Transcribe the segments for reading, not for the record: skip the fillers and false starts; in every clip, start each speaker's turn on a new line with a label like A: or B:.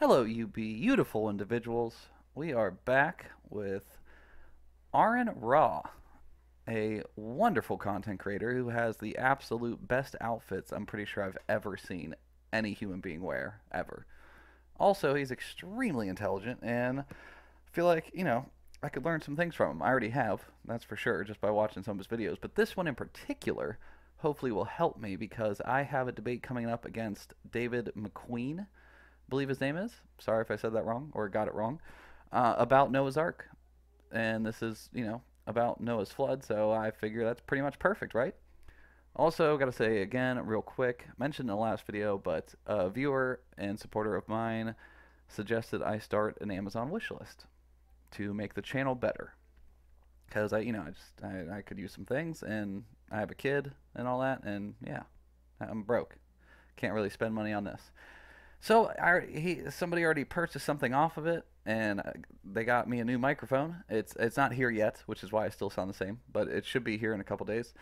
A: Hello, you beautiful individuals. We are back with AronRa, a wonderful content creator who has the absolute best outfits I'm pretty sure I've ever seen any human being wear, ever. Also, he's extremely intelligent, and I feel like, I could learn some things from him. I already have, that's for sure, just by watching some of his videos. But this one in particular hopefully will help me because I have a debate coming up against David McQueen, believe his name is. Sorry if I said that wrong or got it wrong. About Noah's Ark. And this is, about Noah's flood, so I figure that's pretty much perfect, right? Also, got to say again, real quick, mentioned in the last video, but a viewer and supporter of mine suggested I start an Amazon wish list to make the channel better. Because I could use some things, and I have a kid and all that, and yeah, I'm broke. Can't really spend money on this. So somebody already purchased something off of it, and they got me a new microphone. It's not here yet, which is why I still sound the same, but it should be here in a couple days,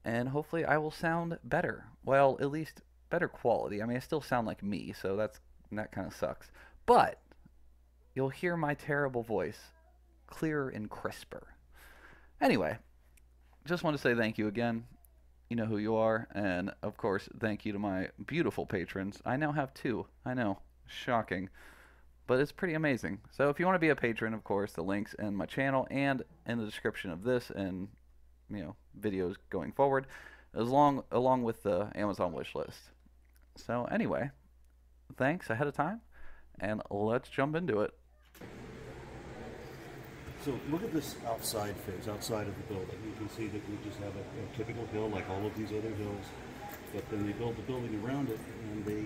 A: and hopefully I will sound better. Well, at least better quality. I mean, I still sound like me, so that kind of sucks. But you'll hear my terrible voice clearer and crisper. Anyway, just want to say thank you again. You know who you are, and of course, thank you to my beautiful patrons. I now have two. I know, shocking, but it's pretty amazing. So if you want to be a patron, of course, the links in my channel and in the description of this and videos going forward, along with the Amazon wish list. So anyway, thanks ahead of time, and let's jump into it.
B: So look at this outside phase, outside of the building. You can see that we just have a typical hill like all of these other hills, but then they built the building around it and they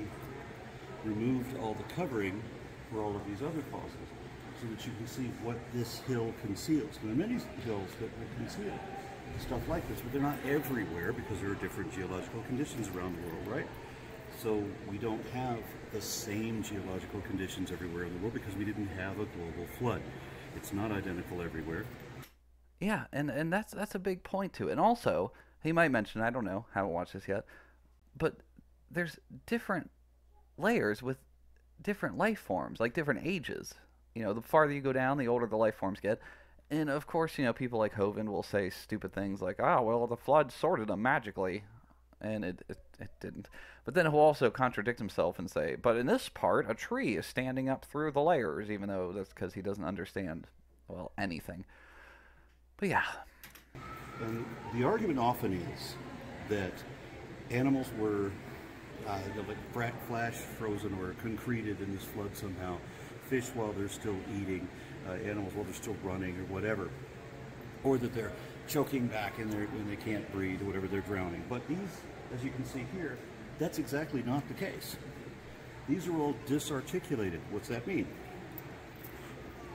B: removed all the covering for all of these other fossils so that you can see what this hill conceals. There are many hills that will conceal stuff like this, but they're not everywhere because there are different geological conditions around the world, right? So we don't have the same geological conditions everywhere in the world because we didn't have a global flood. It's not identical everywhere.
A: Yeah, and that's a big point to it. And also, he might mention, I don't know, haven't watched this yet, but there's different layers with different life forms, like different ages. The farther you go down, the older the life forms get. And of course, people like Hovind will say stupid things like, "Oh, well, the flood sorted them magically," and it didn't. But then he'll also contradict himself and say, "But in this part, a tree is standing up through the layers," even though that's because he doesn't understand, well, anything. But yeah.
B: And the argument often is that animals were like flash frozen or concreted in this flood somehow. Fish while they're still eating, animals while they're still running or whatever. Or that they're choking back and they can't breathe or whatever, they're drowning. But these, as you can see here, that's exactly not the case. These are all disarticulated. What's that mean?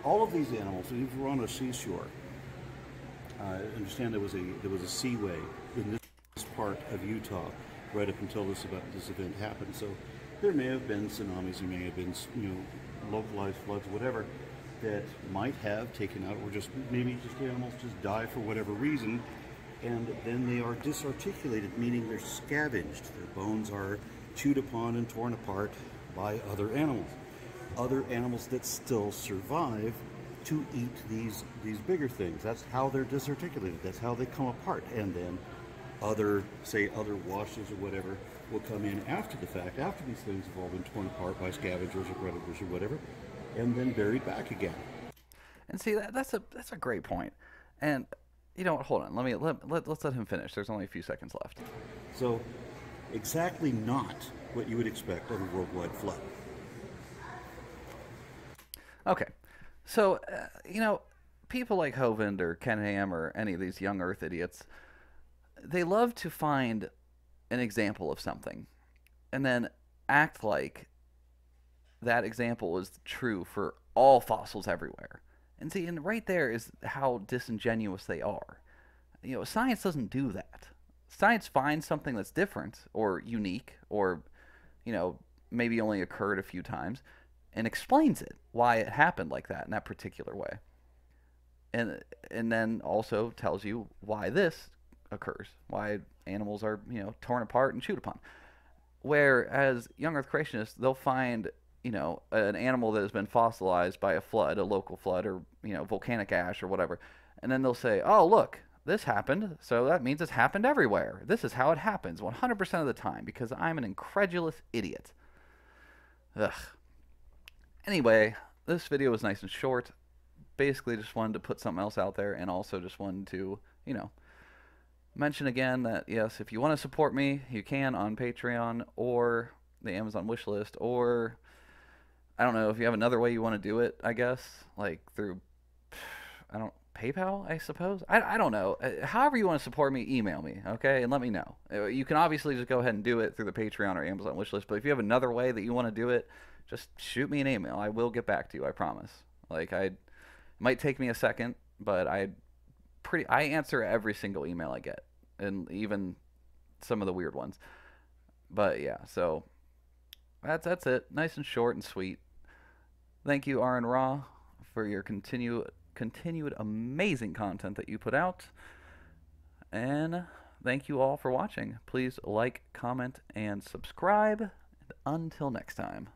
B: All of these animals, if we're on a seashore, I understand there was a seaway in this part of Utah right up until this event happened. So there may have been tsunamis, there may have been localized floods, whatever, that might have taken out, or just maybe just animals just die for whatever reason, and then they are disarticulated, meaning they're scavenged. Their bones are chewed upon and torn apart by other animals that still survive to eat these bigger things. That's how they're disarticulated. That's how they come apart, and then other washes or whatever will come in after the fact, after these things have all been torn apart by scavengers or predators or whatever, and then buried back again.
A: And see, that's a great point. And you know what? Hold on. Let's let him finish. There's only a few seconds left.
B: So, exactly not what you would expect of a worldwide flood.
A: Okay. So, people like Hovind or Ken Ham or any of these young Earth idiots, they love to find an example of something and then act like that example is true for all fossils everywhere. And see, and right there is how disingenuous they are. Science doesn't do that. Science finds something that's different or unique or, maybe only occurred a few times and explains it, why it happened like that in that particular way. And then also tells you why this occurs, why animals are, torn apart and chewed upon. Whereas young Earth creationists, they'll find an animal that has been fossilized by a flood, a local flood, or volcanic ash or whatever, and then they'll say, "Oh, look, this happened, so that means it's happened everywhere. This is how it happens 100% of the time because I'm an incredulous idiot." Ugh. Anyway, this video was nice and short. Basically, just wanted to put something else out there, and also just wanted to, mention again that yes, if you want to support me, you can on Patreon or the Amazon wishlist, or I don't know if you have another way you want to do it. I guess like through PayPal, I suppose. I don't know. However you want to support me, email me, okay, and let me know. You can obviously just go ahead and do it through the Patreon or Amazon wishlist, but if you have another way that you want to do it, just shoot me an email. I will get back to you. I promise. It might take me a second, but I answer every single email I get, and even some of the weird ones. But yeah, so that's it. Nice and short and sweet. Thank you, AronRa, for your continued amazing content that you put out. And thank you all for watching. Please like, comment, and subscribe. And until next time.